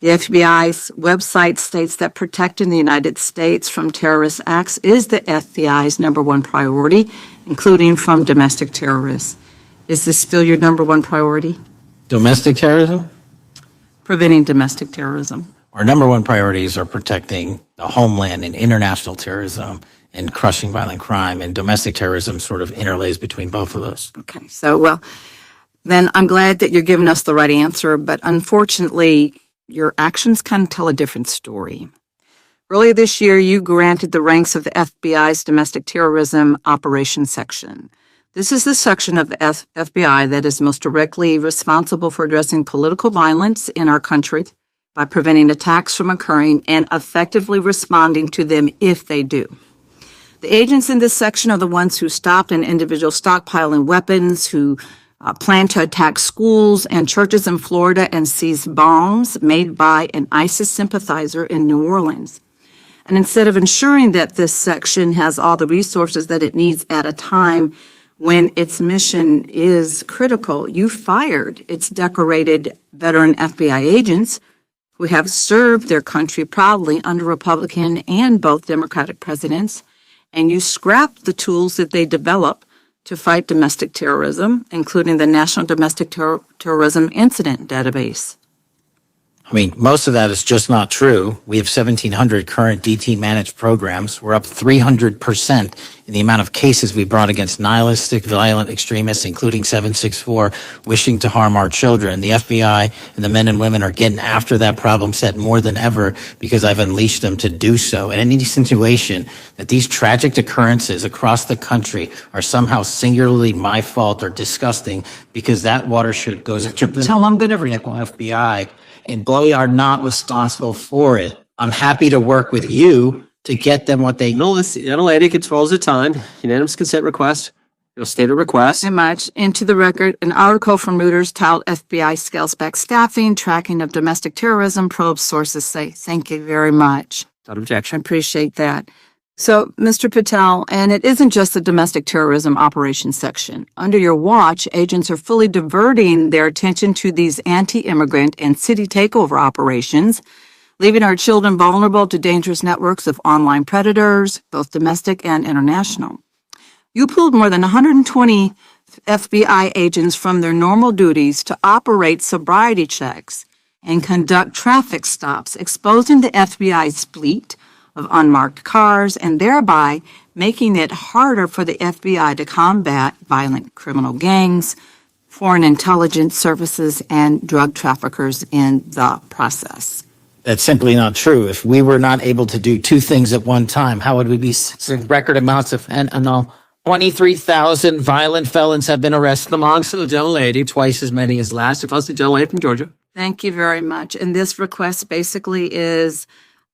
The FBI's website states that protecting the United States from terrorist acts is the FBI's number one priority, including from domestic terrorists. Is this still your number one priority? Domestic terrorism? Preventing domestic terrorism. Our number one priorities are protecting the homeland and international terrorism and crushing violent crime, and domestic terrorism sort of interlays between both of those. Okay, so, well, then I'm glad that you're giving us the right answer, but unfortunately, your actions kind of tell a different story. Earlier this year, you granted the ranks of the FBI's Domestic Terrorism Operations Section. This is the section of the FBI that is most directly responsible for addressing political violence in our country by preventing attacks from occurring and effectively responding to them if they do. The agents in this section are the ones who stopped an individual stockpiling weapons, who planned to attack schools and churches in Florida and seize bombs made by an ISIS sympathizer in New Orleans. And instead of ensuring that this section has all the resources that it needs at a time when its mission is critical, you fired its decorated veteran FBI agents who have served their country proudly under Republican and both Democratic presidents, and you scrapped the tools that they developed to fight domestic terrorism, including the National Domestic Terrorism Incident Database. I mean, most of that is just not true. We have 1,700 current DT managed programs. We're up 300% in the amount of cases we brought against nihilistic, violent extremists, including 764, wishing to harm our children. The FBI and the men and women are getting after that problem set more than ever because I've unleashed them to do so. And any situation that these tragic occurrences across the country are somehow singularly my fault or disgusting because that watershed goes into the FBI. And we are not responsible for it. I'm happy to work with you to get them what they need. No, this young lady controls the time. Unanimous consent request. You'll state a request. Very much. Into the record, an article from Reuters titled FBI Scales Back Staffing, Tracking of Domestic Terrorism, Probes Sources Say. Thank you very much. Without objection. I appreciate that. So, Mr. Patel, and it isn't just the domestic terrorism operations section. Under your watch, agents are fully diverting their attention to these anti-immigrant and city takeover operations, leaving our children vulnerable to dangerous networks of online predators, both domestic and international. You pulled more than 120 FBI agents from their normal duties to operate sobriety checks and conduct traffic stops, exposing the FBI's fleet of unmarked cars and thereby making it harder for the FBI to combat violent criminal gangs, foreign intelligence services, and drug traffickers in the process. That's simply not true. If we were not able to do two things at one time, how would we be seeing record amounts of fentanyl? 23,000 violent felons have been arrested. Belongs to the gentlelady, twice as many as last. It was the gentlelady from Georgia. Thank you very much. And this request basically is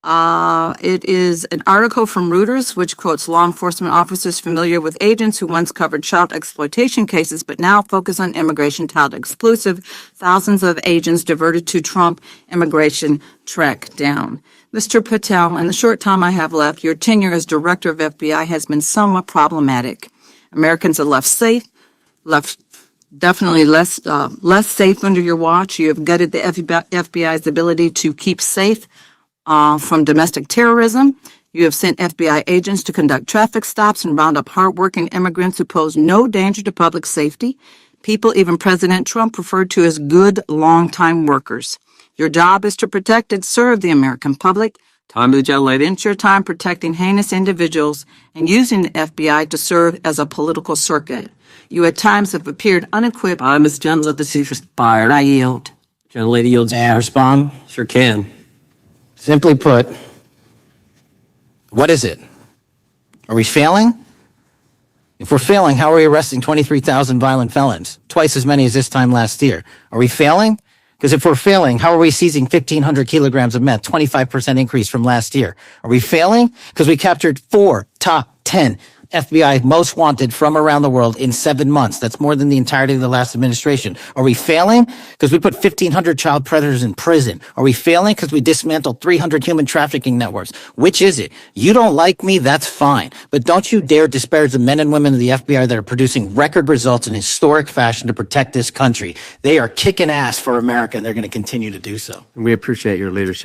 it is an article from Reuters, which quotes law enforcement officers familiar with agents who once covered child exploitation cases, but now focus on immigration child exclusive. Thousands of agents diverted to Trump immigration track down. Mr. Patel, in the short time I have left, your tenure as director of FBI has been somewhat problematic. Americans are left definitely less safe under your watch. You have gutted the FBI's ability to keep safe from domestic terrorism. You have sent FBI agents to conduct traffic stops and round up hardworking immigrants who pose no danger to public safety. People even President Trump referred to as good longtime workers. Your job is to protect and serve the American public. Time of the gentlelady. Spent your time protecting heinous individuals and using the FBI to serve as a political circuit. You at times have appeared unequipped. Ms. Gentle, let the seat expired. I yield. Gentlelady yields. May I respond? Sure can. Simply put, what is it? Are we failing? If we're failing, how are we arresting 23,000 violent felons? Twice as many as this time last year. Are we failing? Because if we're failing, how are we seizing 1,500 kilograms of meth, 25% increase from last year? Are we failing? Because we captured 4 top 10 FBI most wanted from around the world in 7 months. That's more than the entirety of the last administration. Are we failing? Because we put 1,500 child predators in prison. Are we failing? Because we dismantled 300 human trafficking networks. Which is it? You don't like me? That's fine. But don't you dare disparage the men and women of the FBI that are producing record results in historic fashion to protect this country. They are kicking ass for America, and they're going to continue to do so. We appreciate your leadership.